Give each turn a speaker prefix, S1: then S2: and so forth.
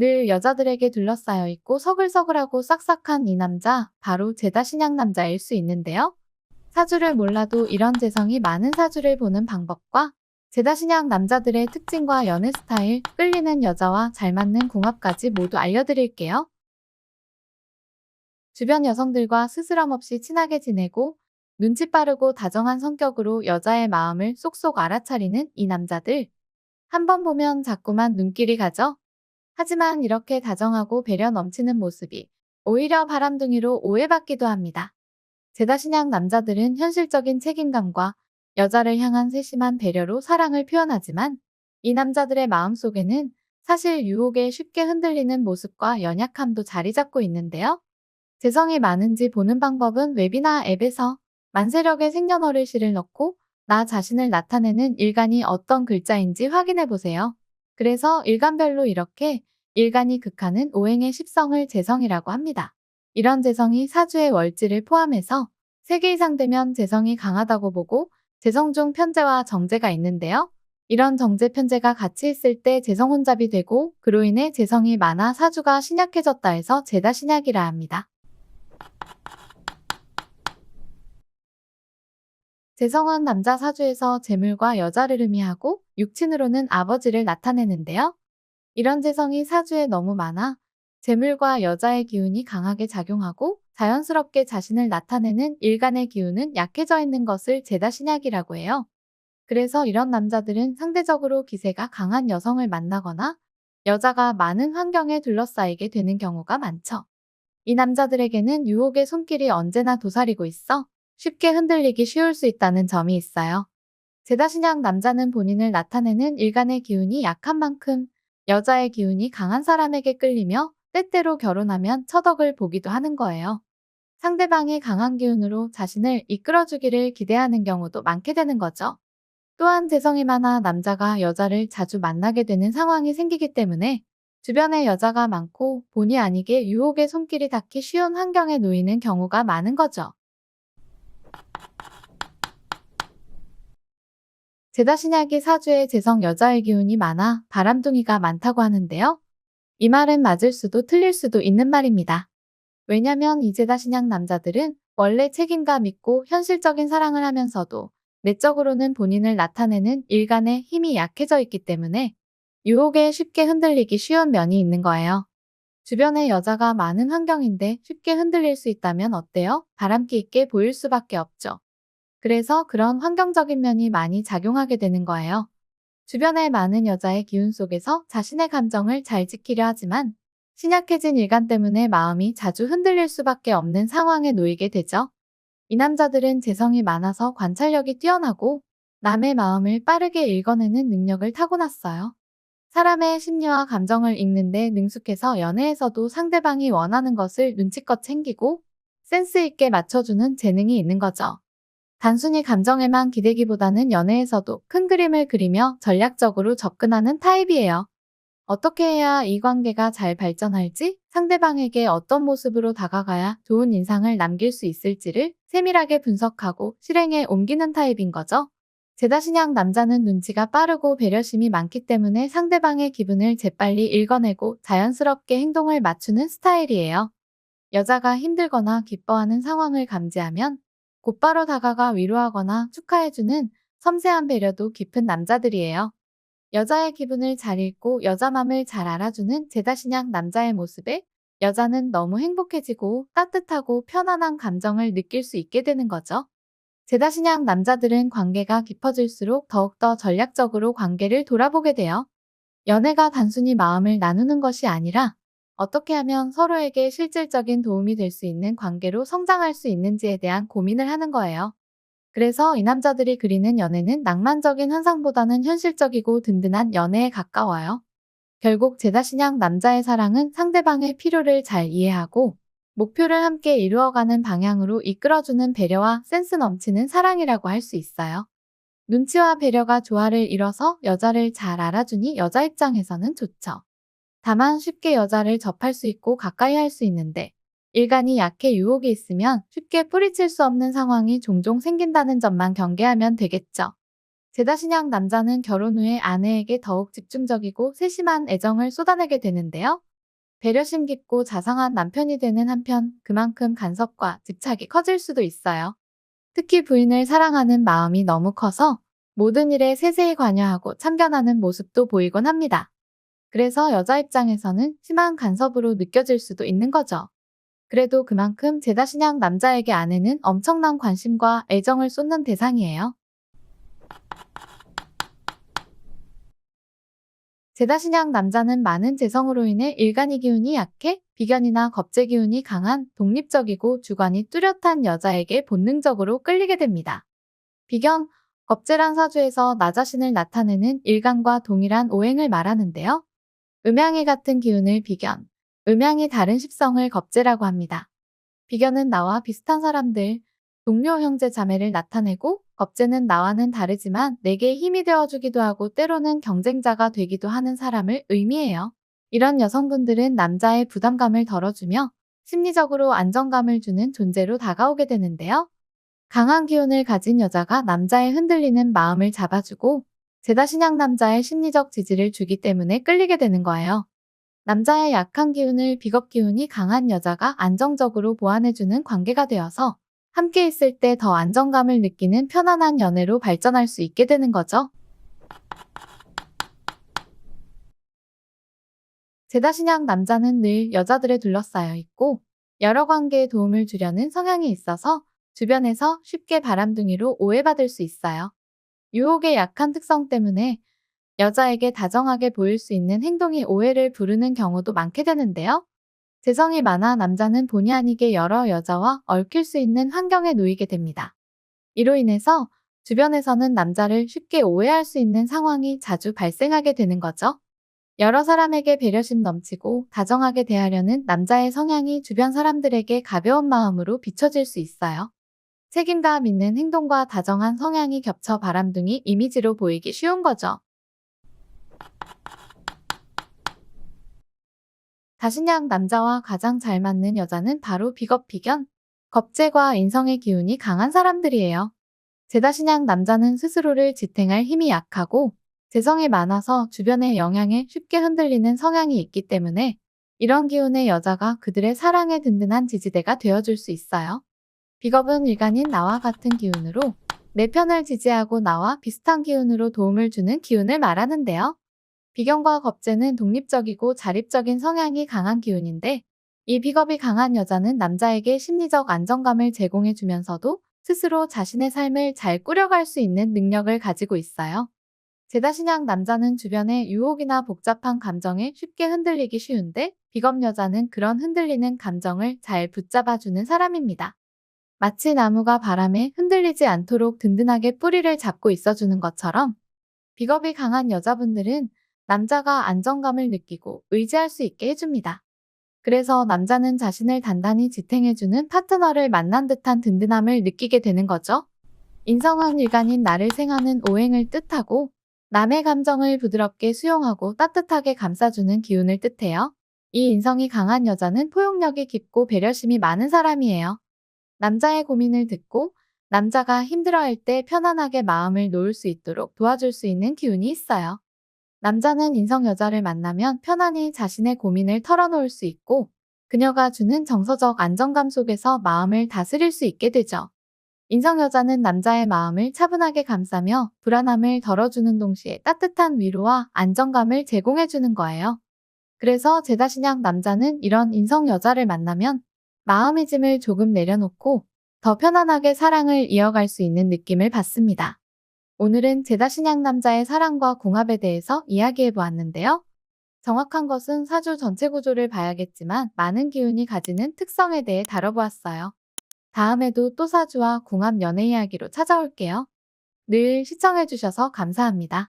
S1: 늘 여자들에게 둘러싸여 있고 서글서글하고 싹싹한 이 남자, 바로 제다신양 남자일 수 있는데요. 사주를 몰라도 이런 재성이 많은 사주를 보는 방법과 제다신양 남자들의 특징과 연애 스타일, 끌리는 여자와 잘 맞는 궁합까지 모두 알려드릴게요. 주변 여성들과 스스럼 없이 친하게 지내고 눈치 빠르고 다정한 성격으로 여자의 마음을 쏙쏙 알아차리는 이 남자들. 한 번 보면 자꾸만 눈길이 가죠. 하지만 이렇게 다정하고 배려 넘치는 모습이 오히려 바람둥이로 오해받기도 합니다. 제다신양 남자들은 현실적인 책임감과 여자를 향한 세심한 배려로 사랑을 표현하지만 이 남자들의 마음속에는 사실 유혹에 쉽게 흔들리는 모습과 연약함도 자리 잡고 있는데요. 재성이 많은지 보는 방법은 웹이나 앱에서 만세력의 생년월일시를 넣고 나 자신을 나타내는 일간이 어떤 글자인지 확인해 보세요. 그래서 일간별로 이렇게 일간이 극하는 오행의 십성을 재성이라고 합니다. 이런 재성이 사주의 월지를 포함해서 3개 이상 되면 재성이 강하다고 보고 재성 중 편재와 정제가 있는데요. 이런 정제 편재가 같이 있을 때 재성 혼잡이 되고 그로 인해 재성이 많아 사주가 신약해졌다 해서 제다신약이라 합니다. 재성은 남자 사주에서 재물과 여자를 의미하고 육친으로는 아버지를 나타내는데요. 이런 재성이 사주에 너무 많아 재물과 여자의 기운이 강하게 작용하고 자연스럽게 자신을 나타내는 일간의 기운은 약해져 있는 것을 제다신약이라고 해요. 그래서 이런 남자들은 상대적으로 기세가 강한 여성을 만나거나 여자가 많은 환경에 둘러싸이게 되는 경우가 많죠. 이 남자들에게는 유혹의 손길이 언제나 도사리고 있어 쉽게 흔들리기 쉬울 수 있다는 점이 있어요. 제다신양 남자는 본인을 나타내는 일간의 기운이 약한 만큼 여자의 기운이 강한 사람에게 끌리며 때때로 결혼하면 처덕을 보기도 하는 거예요. 상대방이 강한 기운으로 자신을 이끌어주기를 기대하는 경우도 많게 되는 거죠. 또한 재성이 많아 남자가 여자를 자주 만나게 되는 상황이 생기기 때문에 주변에 여자가 많고 본의 아니게 유혹의 손길이 닿기 쉬운 환경에 놓이는 경우가 많은 거죠. 제다신약이 사주에 재성 여자의 기운이 많아 바람둥이가 많다고 하는데요. 이 말은 맞을 수도 틀릴 수도 있는 말입니다. 왜냐면 이 제다신약 남자들은 원래 책임감 있고 현실적인 사랑을 하면서도 내적으로는 본인을 나타내는 일간의 힘이 약해져 있기 때문에 유혹에 쉽게 흔들리기 쉬운 면이 있는 거예요. 주변에 여자가 많은 환경인데 쉽게 흔들릴 수 있다면 어때요? 바람기 있게 보일 수밖에 없죠. 그래서 그런 환경적인 면이 많이 작용하게 되는 거예요. 주변에 많은 여자의 기운 속에서 자신의 감정을 잘 지키려 하지만 신약해진 일간 때문에 마음이 자주 흔들릴 수밖에 없는 상황에 놓이게 되죠. 이 남자들은 재성이 많아서 관찰력이 뛰어나고 남의 마음을 빠르게 읽어내는 능력을 타고났어요. 사람의 심리와 감정을 읽는데 능숙해서 연애에서도 상대방이 원하는 것을 눈치껏 챙기고 센스 있게 맞춰주는 재능이 있는 거죠. 단순히 감정에만 기대기보다는 연애에서도 큰 그림을 그리며 전략적으로 접근하는 타입이에요. 어떻게 해야 이 관계가 잘 발전할지, 상대방에게 어떤 모습으로 다가가야 좋은 인상을 남길 수 있을지를 세밀하게 분석하고 실행에 옮기는 타입인 거죠. 제다신양 남자는 눈치가 빠르고 배려심이 많기 때문에 상대방의 기분을 재빨리 읽어내고 자연스럽게 행동을 맞추는 스타일이에요. 여자가 힘들거나 기뻐하는 상황을 감지하면 곧바로 다가가 위로하거나 축하해주는 섬세한 배려도 깊은 남자들이에요. 여자의 기분을 잘 읽고 여자 맘을 잘 알아주는 제다신양 남자의 모습에 여자는 너무 행복해지고 따뜻하고 편안한 감정을 느낄 수 있게 되는 거죠. 제다신양 남자들은 관계가 깊어질수록 더욱더 전략적으로 관계를 돌아보게 돼요. 연애가 단순히 마음을 나누는 것이 아니라 어떻게 하면 서로에게 실질적인 도움이 될 수 있는 관계로 성장할 수 있는지에 대한 고민을 하는 거예요. 그래서 이 남자들이 그리는 연애는 낭만적인 환상보다는 현실적이고 든든한 연애에 가까워요. 결국 제다신양 남자의 사랑은 상대방의 필요를 잘 이해하고 목표를 함께 이루어가는 방향으로 이끌어주는 배려와 센스 넘치는 사랑이라고 할 수 있어요. 눈치와 배려가 조화를 이뤄서 여자를 잘 알아주니 여자 입장에서는 좋죠. 다만 쉽게 여자를 접할 수 있고 가까이 할 수 있는데 일간이 약해 유혹이 있으면 쉽게 뿌리칠 수 없는 상황이 종종 생긴다는 점만 경계하면 되겠죠. 제다신양 남자는 결혼 후에 아내에게 더욱 집중적이고 세심한 애정을 쏟아내게 되는데요. 배려심 깊고 자상한 남편이 되는 한편 그만큼 간섭과 집착이 커질 수도 있어요. 특히 부인을 사랑하는 마음이 너무 커서 모든 일에 세세히 관여하고 참견하는 모습도 보이곤 합니다. 그래서 여자 입장에서는 심한 간섭으로 느껴질 수도 있는 거죠. 그래도 그만큼 제다신양 남자에게 아내는 엄청난 관심과 애정을 쏟는 대상이에요. 제다신양 남자는 많은 재성으로 인해 일간이 기운이 약해 비견이나 겁재 기운이 강한 독립적이고 주관이 뚜렷한 여자에게 본능적으로 끌리게 됩니다. 비견, 겁재란 사주에서 나 자신을 나타내는 일간과 동일한 오행을 말하는데요. 음양이 같은 기운을 비견, 음양이 다른 십성을 겁재라고 합니다. 비견은 나와 비슷한 사람들, 동료, 형제, 자매를 나타내고 겁재는 나와는 다르지만 내게 힘이 되어주기도 하고 때로는 경쟁자가 되기도 하는 사람을 의미해요. 이런 여성분들은 남자의 부담감을 덜어주며 심리적으로 안정감을 주는 존재로 다가오게 되는데요. 강한 기운을 가진 여자가 남자의 흔들리는 마음을 잡아주고 제다신양 남자의 심리적 지지를 주기 때문에 끌리게 되는 거예요. 남자의 약한 기운을 비겁 기운이 강한 여자가 안정적으로 보완해주는 관계가 되어서 함께 있을 때 더 안정감을 느끼는 편안한 연애로 발전할 수 있게 되는 거죠. 제다신양 남자는 늘 여자들에 둘러싸여 있고 여러 관계에 도움을 주려는 성향이 있어서 주변에서 쉽게 바람둥이로 오해받을 수 있어요. 유혹의 약한 특성 때문에 여자에게 다정하게 보일 수 있는 행동이 오해를 부르는 경우도 많게 되는데요. 재성이 많아 남자는 본의 아니게 여러 여자와 얽힐 수 있는 환경에 놓이게 됩니다. 이로 인해서 주변에서는 남자를 쉽게 오해할 수 있는 상황이 자주 발생하게 되는 거죠. 여러 사람에게 배려심 넘치고 다정하게 대하려는 남자의 성향이 주변 사람들에게 가벼운 마음으로 비춰질 수 있어요. 책임감 있는 행동과 다정한 성향이 겹쳐 바람둥이 이미지로 보이기 쉬운 거죠. 다신양 남자와 가장 잘 맞는 여자는 바로 비겁 비견, 겁재과 인성의 기운이 강한 사람들이에요. 제다신양 남자는 스스로를 지탱할 힘이 약하고 재성이 많아서 주변의 영향에 쉽게 흔들리는 성향이 있기 때문에 이런 기운의 여자가 그들의 사랑의 든든한 지지대가 되어줄 수 있어요. 비겁은 일간인 나와 같은 기운으로 내 편을 지지하고 나와 비슷한 기운으로 도움을 주는 기운을 말하는데요. 비견과 겁재는 독립적이고 자립적인 성향이 강한 기운인데 이 비겁이 강한 여자는 남자에게 심리적 안정감을 제공해주면서도 스스로 자신의 삶을 잘 꾸려갈 수 있는 능력을 가지고 있어요. 제다신양 남자는 주변의 유혹이나 복잡한 감정에 쉽게 흔들리기 쉬운데 비겁 여자는 그런 흔들리는 감정을 잘 붙잡아주는 사람입니다. 마치 나무가 바람에 흔들리지 않도록 든든하게 뿌리를 잡고 있어주는 것처럼 비겁이 강한 여자분들은 남자가 안정감을 느끼고 의지할 수 있게 해줍니다. 그래서 남자는 자신을 단단히 지탱해주는 파트너를 만난 듯한 든든함을 느끼게 되는 거죠. 인성은 일간인 나를 생하는 오행을 뜻하고 남의 감정을 부드럽게 수용하고 따뜻하게 감싸주는 기운을 뜻해요. 이 인성이 강한 여자는 포용력이 깊고 배려심이 많은 사람이에요. 남자의 고민을 듣고 남자가 힘들어할 때 편안하게 마음을 놓을 수 있도록 도와줄 수 있는 기운이 있어요. 남자는 인성 여자를 만나면 편안히 자신의 고민을 털어놓을 수 있고 그녀가 주는 정서적 안정감 속에서 마음을 다스릴 수 있게 되죠. 인성 여자는 남자의 마음을 차분하게 감싸며 불안함을 덜어주는 동시에 따뜻한 위로와 안정감을 제공해주는 거예요. 그래서 제다신양 남자는 이런 인성 여자를 만나면 마음의 짐을 조금 내려놓고 더 편안하게 사랑을 이어갈 수 있는 느낌을 받습니다. 오늘은 제다신양 남자의 사랑과 궁합에 대해서 이야기해 보았는데요. 정확한 것은 사주 전체 구조를 봐야겠지만 많은 기운이 가지는 특성에 대해 다뤄보았어요. 다음에도 또 사주와 궁합 연애 이야기로 찾아올게요. 늘 시청해주셔서 감사합니다.